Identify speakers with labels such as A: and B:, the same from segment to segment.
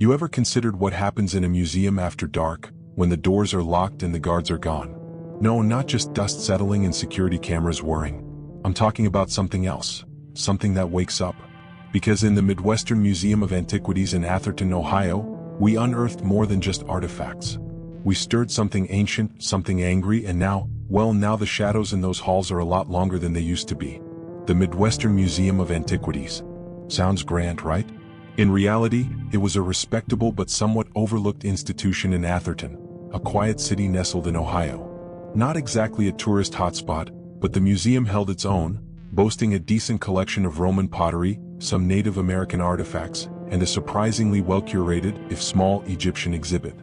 A: You ever considered what happens in a museum after dark, when the doors are locked and the guards are gone? No, not just dust settling and security cameras whirring. I'm talking about something else, something that wakes up. Because in the Midwestern Museum of Antiquities in Atherton, Ohio, we unearthed more than just artifacts. We stirred something ancient, something angry, and now the shadows in those halls are a lot longer than they used to be. The Midwestern Museum of Antiquities. Sounds grand, right? In reality, it was a respectable but somewhat overlooked institution in Atherton, a quiet city nestled in Ohio. Not exactly a tourist hotspot, but the museum held its own, boasting a decent collection of Roman pottery, some Native American artifacts, and a surprisingly well-curated, if small, Egyptian exhibit.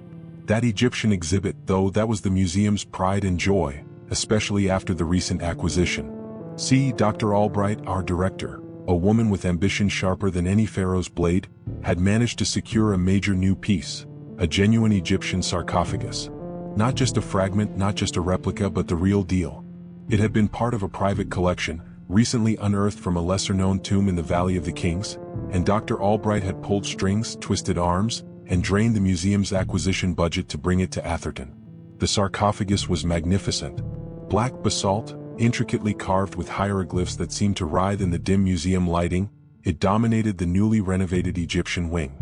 A: That Egyptian exhibit, though, that was the museum's pride and joy, especially after the recent acquisition. See, Dr. Albright, our director, a woman with ambition sharper than any pharaoh's blade, had managed to secure a major new piece, a genuine Egyptian sarcophagus. Not just a fragment, not just a replica, but the real deal. It had been part of a private collection, recently unearthed from a lesser-known tomb in the Valley of the Kings, and Dr. Albright had pulled strings, twisted arms, and drained the museum's acquisition budget to bring it to Atherton. The sarcophagus was magnificent. Black basalt, intricately carved with hieroglyphs that seemed to writhe in the dim museum lighting, it dominated the newly renovated Egyptian wing.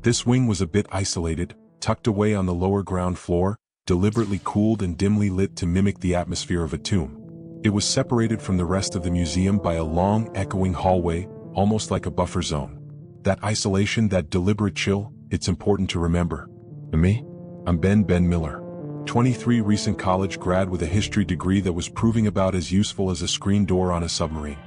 A: This wing was a bit isolated, tucked away on the lower ground floor, deliberately cooled and dimly lit to mimic the atmosphere of a tomb. It was separated from the rest of the museum by a long, echoing hallway, almost like a buffer zone. That isolation, that deliberate chill, it's important to remember. And me? I'm Ben Miller. 23, recent college grad with a history degree that was proving about as useful as a screen door on a submarine.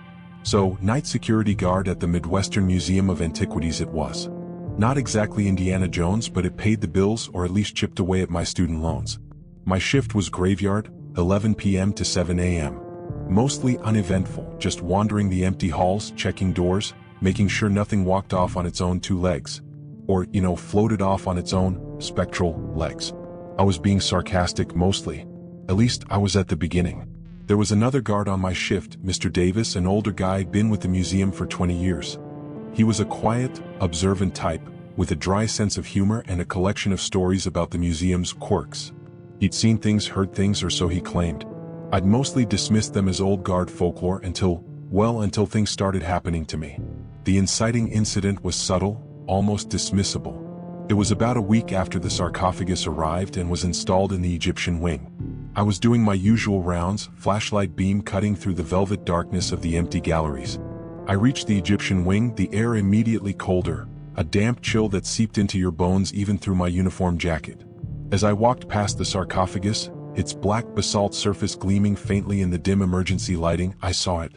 A: So, night security guard at the Midwestern Museum of Antiquities it was. Not exactly Indiana Jones, but it paid the bills or at least chipped away at my student loans. My shift was graveyard, 11 p.m. to 7 a.m. Mostly uneventful, just wandering the empty halls, checking doors, making sure nothing walked off on its own two legs. Or, floated off on its own, spectral, legs. I was being sarcastic mostly. At least I was at the beginning. There was another guard on my shift, Mr. Davis, an older guy, been with the museum for 20 years. He was a quiet, observant type, with a dry sense of humor and a collection of stories about the museum's quirks. He'd seen things, heard things, or so he claimed. I'd mostly dismissed them as old guard folklore until things started happening to me. The inciting incident was subtle, almost dismissible. It was about a week after the sarcophagus arrived and was installed in the Egyptian wing. I was doing my usual rounds, flashlight beam cutting through the velvet darkness of the empty galleries. I reached the Egyptian wing, the air immediately colder, a damp chill that seeped into your bones even through my uniform jacket. As I walked past the sarcophagus, its black basalt surface gleaming faintly in the dim emergency lighting, I saw it.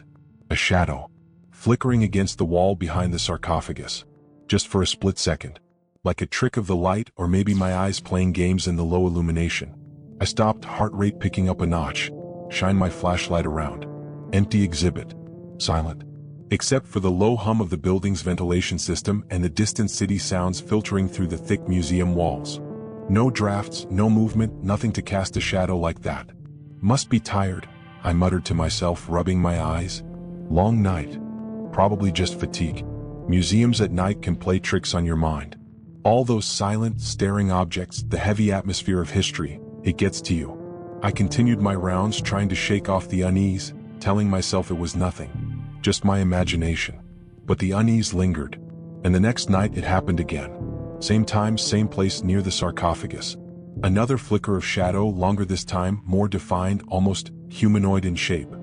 A: A shadow. Flickering against the wall behind the sarcophagus. Just for a split second. Like a trick of the light, or maybe my eyes playing games in the low illumination. I stopped, heart rate picking up a notch. Shined my flashlight around. Empty exhibit. Silent. Except for the low hum of the building's ventilation system and the distant city sounds filtering through the thick museum walls. No drafts, no movement, nothing to cast a shadow like that. Must be tired, I muttered to myself, rubbing my eyes. Long night. Probably just fatigue. Museums at night can play tricks on your mind. All those silent, staring objects, the heavy atmosphere of history, it gets to you. I continued my rounds, trying to shake off the unease, telling myself it was nothing. Just my imagination. But the unease lingered. And the next night it happened again. Same time, same place near the sarcophagus. Another flicker of shadow, longer this time, more defined, almost humanoid in shape.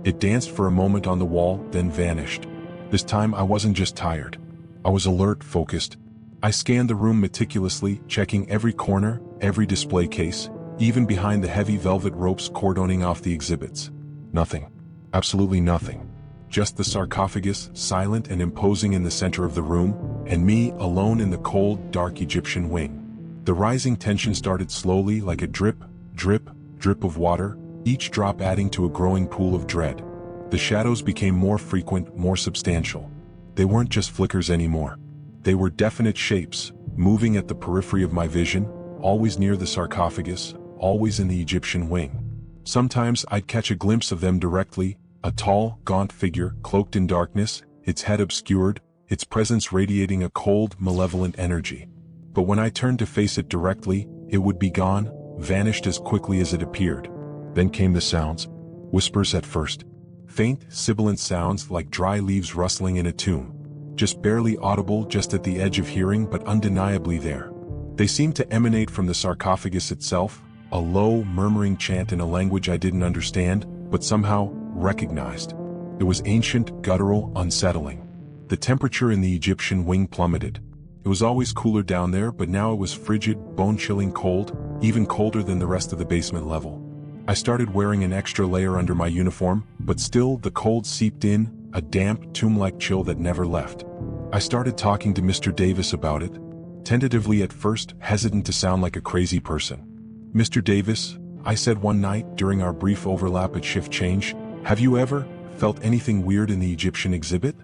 A: It danced for a moment on the wall, then vanished. This time I wasn't just tired. I was alert, focused. I scanned the room meticulously, checking every corner, every display case, even behind the heavy velvet ropes cordoning off the exhibits. Nothing. Absolutely nothing. Just the sarcophagus, silent and imposing in the center of the room, and me alone in the cold, dark Egyptian wing. The rising tension started slowly, like a drip, drip, drip of water, each drop adding to a growing pool of dread. The shadows became more frequent, more substantial. They weren't just flickers anymore. They were definite shapes, moving at the periphery of my vision, always near the sarcophagus, always in the Egyptian wing. Sometimes I'd catch a glimpse of them directly, a tall, gaunt figure, cloaked in darkness, its head obscured, its presence radiating a cold, malevolent energy. But when I turned to face it directly, it would be gone, vanished as quickly as it appeared. Then came the sounds. Whispers at first. Faint, sibilant sounds like dry leaves rustling in a tomb. Just barely audible, just at the edge of hearing, but undeniably there. They seemed to emanate from the sarcophagus itself, a low, murmuring chant in a language I didn't understand, but somehow recognized. It was ancient, guttural, unsettling. The temperature in the Egyptian wing plummeted. It was always cooler down there, but now it was frigid, bone-chilling cold, even colder than the rest of the basement level. I started wearing an extra layer under my uniform, but still the cold seeped in, a damp, tomb-like chill that never left. I started talking to Mr. Davis about it, tentatively at first, hesitant to sound like a crazy person. "Mr. Davis," I said one night during our brief overlap at shift change, "have you ever felt anything weird in the Egyptian exhibit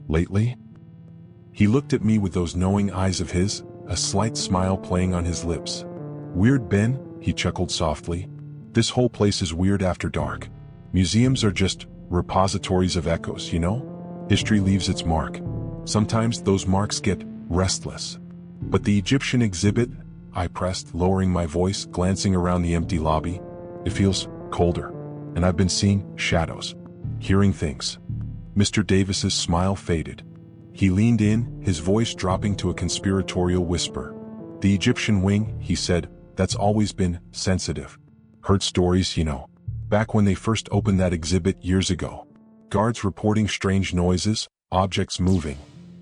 A: lately?" He looked at me with those knowing eyes of his, a slight smile playing on his lips. "Weird, Ben?" he chuckled softly. "This whole place is weird after dark. Museums are just repositories of echoes, you know? History leaves its mark. Sometimes those marks get restless. But the Egyptian exhibit," I pressed, lowering my voice, glancing around the empty lobby, "it feels colder. And I've been seeing shadows, hearing things." Mr. Davis's smile faded. He leaned in, his voice dropping to a conspiratorial whisper. "The Egyptian wing," he said, "that's always been sensitive. Heard stories, you know. Back when they first opened that exhibit years ago. Guards reporting strange noises, objects moving.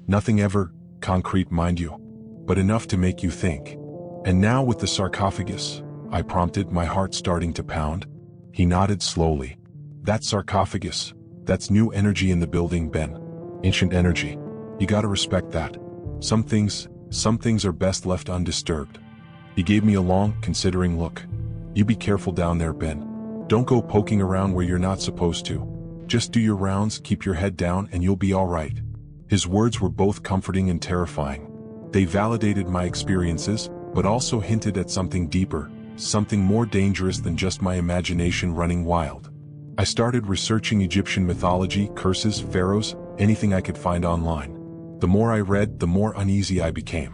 A: Nothing ever concrete, mind you, but enough to make you think. And now with the sarcophagus," I prompted, my heart starting to pound. He nodded slowly. "That sarcophagus, that's new energy in the building, Ben. Ancient energy. You gotta respect that. Some things are best left undisturbed." He gave me a long, considering look. "You be careful down there, Ben. Don't go poking around where you're not supposed to. Just do your rounds, keep your head down, and you'll be all right." His words were both comforting and terrifying. They validated my experiences, but also hinted at something deeper, something more dangerous than just my imagination running wild. I started researching Egyptian mythology, curses, pharaohs, anything I could find online. The more I read, the more uneasy I became.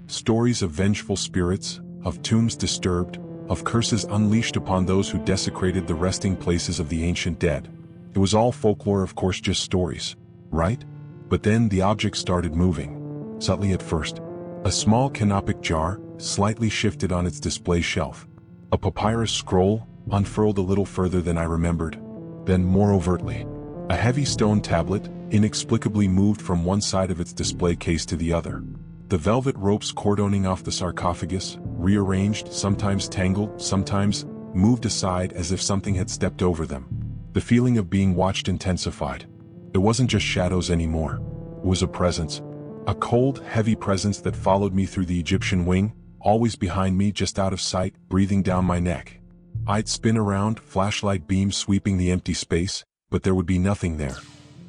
A: Stories of vengeful spirits, of tombs disturbed, of curses unleashed upon those who desecrated the resting places of the ancient dead. It was all folklore, of course, just stories, right? But then the object started moving. Subtly at first. A small canopic jar, slightly shifted on its display shelf. A papyrus scroll, unfurled a little further than I remembered. Then more overtly. A heavy stone tablet, inexplicably moved from one side of its display case to the other. The velvet ropes cordoning off the sarcophagus, rearranged, sometimes tangled, sometimes moved aside as if something had stepped over them. The feeling of being watched intensified. It wasn't just shadows anymore. It was a presence. A cold, heavy presence that followed me through the Egyptian wing, always behind me, just out of sight, breathing down my neck. I'd spin around, flashlight beam sweeping the empty space, but there would be nothing there.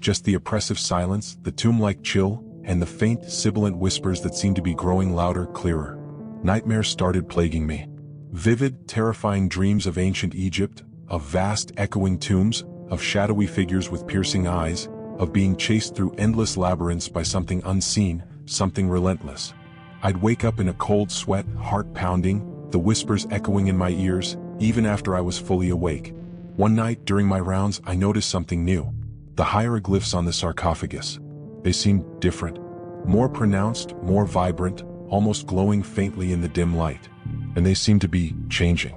A: Just the oppressive silence, the tomb-like chill, and the faint, sibilant whispers that seemed to be growing louder, clearer. Nightmares started plaguing me. Vivid, terrifying dreams of ancient Egypt, of vast, echoing tombs, of shadowy figures with piercing eyes, of being chased through endless labyrinths by something unseen, something relentless. I'd wake up in a cold sweat, heart pounding, the whispers echoing in my ears, even after I was fully awake. One night during my rounds, I noticed something new. The hieroglyphs on the sarcophagus. They seemed different. More pronounced, more vibrant, almost glowing faintly in the dim light. And they seemed to be changing.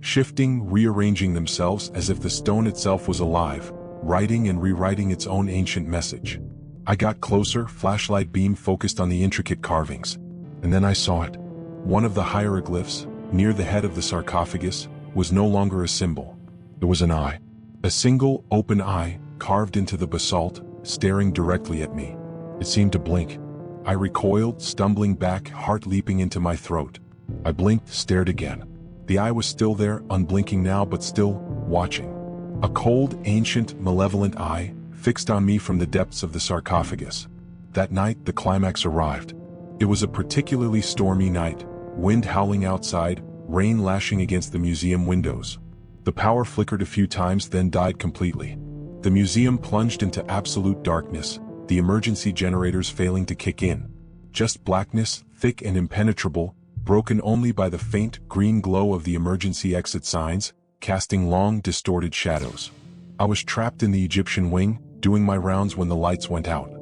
A: Shifting, rearranging themselves as if the stone itself was alive, writing and rewriting its own ancient message. I got closer, flashlight beam focused on the intricate carvings. And then I saw it. One of the hieroglyphs, near the head of the sarcophagus, was no longer a symbol. It was an eye. A single, open eye, carved into the basalt, staring directly at me. It seemed to blink. I recoiled, stumbling back, heart leaping into my throat. I blinked, stared again. The eye was still there, unblinking now, but still watching. A cold, ancient, malevolent eye, fixed on me from the depths of the sarcophagus. That night, the climax arrived. It was a particularly stormy night, wind howling outside, rain lashing against the museum windows. The power flickered a few times, then died completely. The museum plunged into absolute darkness, the emergency generators failing to kick in. Just blackness, thick and impenetrable, broken only by the faint green glow of the emergency exit signs, casting long, distorted shadows. I was trapped in the Egyptian wing, doing my rounds when the lights went out.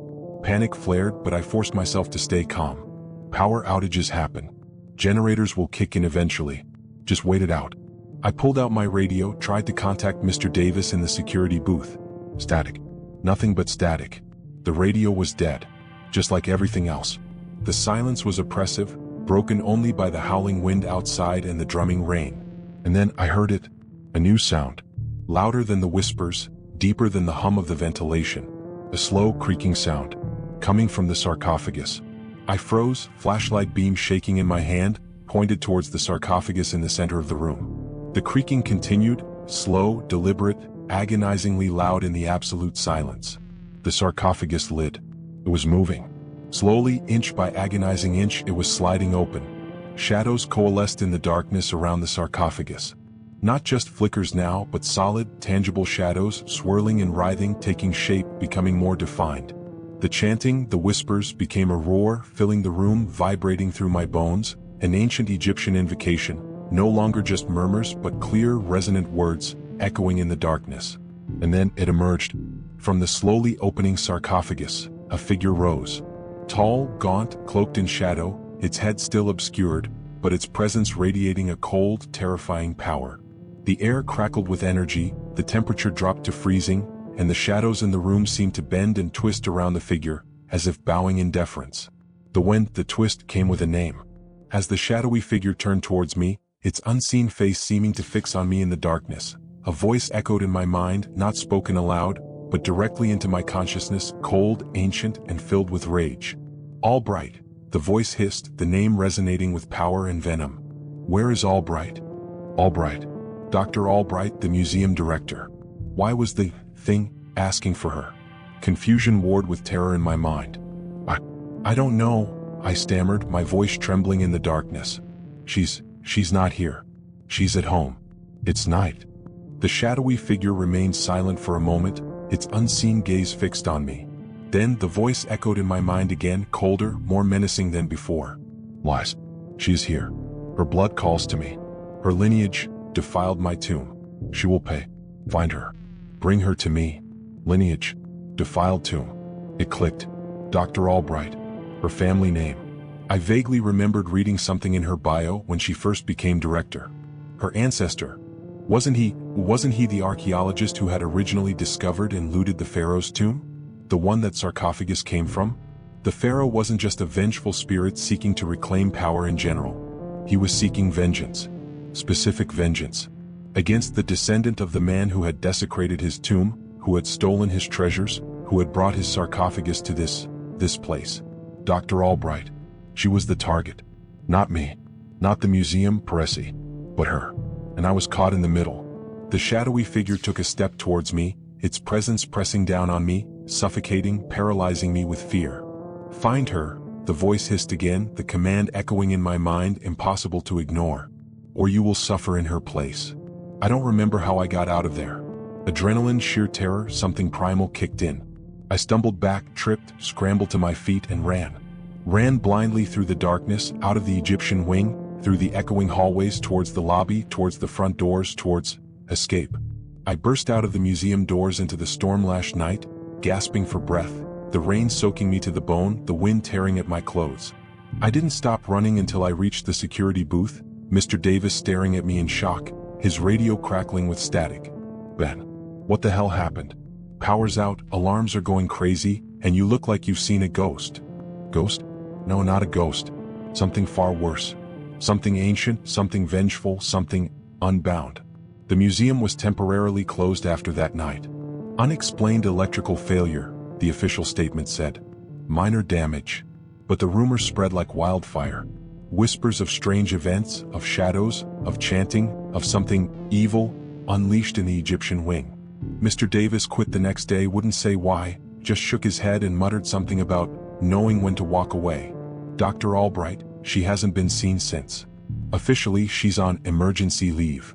A: Panic flared, but I forced myself to stay calm. Power outages happen. Generators will kick in eventually. Just wait it out. I pulled out my radio, tried to contact Mr. Davis in the security booth. Static. Nothing but static. The radio was dead, just like everything else. The silence was oppressive, broken only by the howling wind outside and the drumming rain. And then I heard it. A new sound. Louder than the whispers, deeper than the hum of the ventilation. A slow, creaking sound. Coming from the sarcophagus. I froze, flashlight beam shaking in my hand, pointed towards the sarcophagus in the center of the room. The creaking continued, slow, deliberate, agonizingly loud in the absolute silence. The sarcophagus lid. It was moving. Slowly, inch by agonizing inch, it was sliding open. Shadows coalesced in the darkness around the sarcophagus. Not just flickers now, but solid, tangible shadows, swirling and writhing, taking shape, becoming more defined. The chanting, the whispers, became a roar, filling the room, vibrating through my bones, an ancient Egyptian invocation, no longer just murmurs, but clear, resonant words, echoing in the darkness. And then it emerged. From the slowly opening sarcophagus, a figure rose. Tall, gaunt, cloaked in shadow, its head still obscured, but its presence radiating a cold, terrifying power. The air crackled with energy, the temperature dropped to freezing, and the shadows in the room seemed to bend and twist around the figure, as if bowing in deference. The twist came with a name. As the shadowy figure turned towards me, its unseen face seeming to fix on me in the darkness, a voice echoed in my mind, not spoken aloud, but directly into my consciousness, cold, ancient, and filled with rage. Albright, the voice hissed, the name resonating with power and venom. Where is Albright? Albright. Dr. Albright, the museum director. Why was the thing asking for her? Confusion warred with terror in my mind. I don't know, I stammered, my voice trembling in the darkness. She's not here. She's at home. It's night. The shadowy figure remained silent for a moment, its unseen gaze fixed on me. Then the voice echoed in my mind again, colder, more menacing than before. Lies. She is here. Her blood calls to me. Her lineage defiled my tomb. She will pay. Find her. Bring her to me. Lineage. Defiled tomb. It clicked. Dr. Albright. Her family name. I vaguely remembered reading something in her bio when she first became director. Her ancestor. Wasn't he the archaeologist who had originally discovered and looted the Pharaoh's tomb? The one that sarcophagus came from? The Pharaoh wasn't just a vengeful spirit seeking to reclaim power in general. He was seeking vengeance. Specific vengeance. Against the descendant of the man who had desecrated his tomb, who had stolen his treasures, who had brought his sarcophagus to this place. Dr. Albright. She was the target. Not me. Not the museum, Paresi. But her. And I was caught in the middle. The shadowy figure took a step towards me, its presence pressing down on me, suffocating, paralyzing me with fear. Find her, the voice hissed again, the command echoing in my mind, impossible to ignore. Or you will suffer in her place. I don't remember how I got out of there. Adrenaline, sheer terror, something primal kicked in. I stumbled back, tripped, scrambled to my feet and ran. Ran blindly through the darkness, out of the Egyptian wing, through the echoing hallways towards the lobby, towards the front doors, towards escape. I burst out of the museum doors into the storm-lashed night, gasping for breath, the rain soaking me to the bone, the wind tearing at my clothes. I didn't stop running until I reached the security booth, Mr. Davis staring at me in shock, his radio crackling with static. Ben, what the hell happened? Power's out, alarms are going crazy, and you look like you've seen a ghost. Ghost? No, not a ghost. Something far worse. Something ancient, something vengeful, something unbound. The museum was temporarily closed after that night. Unexplained electrical failure, the official statement said. Minor damage. But the rumors spread like wildfire. Whispers of strange events, of shadows, of chanting, of something evil, unleashed in the Egyptian wing. Mr. Davis quit the next day, wouldn't say why, just shook his head and muttered something about knowing when to walk away. Dr. Albright, she hasn't been seen since. Officially, she's on emergency leave.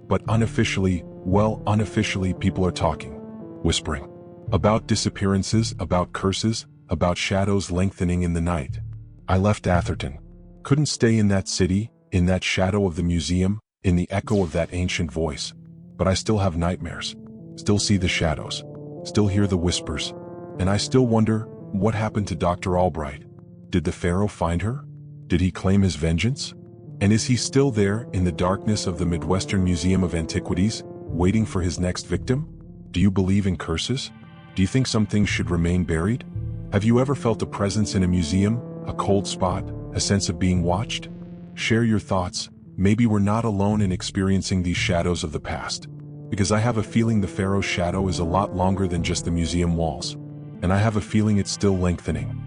A: But unofficially, well, unofficially people are talking. Whispering. About disappearances, about curses, about shadows lengthening in the night. I left Atherton. Couldn't stay in that city, in that shadow of the museum, in the echo of that ancient voice. But I still have nightmares. Still see the shadows. Still hear the whispers. And I still wonder, what happened to Dr. Albright? Did the Pharaoh find her? Did he claim his vengeance? And is he still there in the darkness of the Midwestern Museum of Antiquities, waiting for his next victim? Do you believe in curses? Do you think some things should remain buried? Have you ever felt a presence in a museum, a cold spot, a sense of being watched? Share your thoughts. Maybe we're not alone in experiencing these shadows of the past. Because I have a feeling the Pharaoh's shadow is a lot longer than just the museum walls. And I have a feeling it's still lengthening.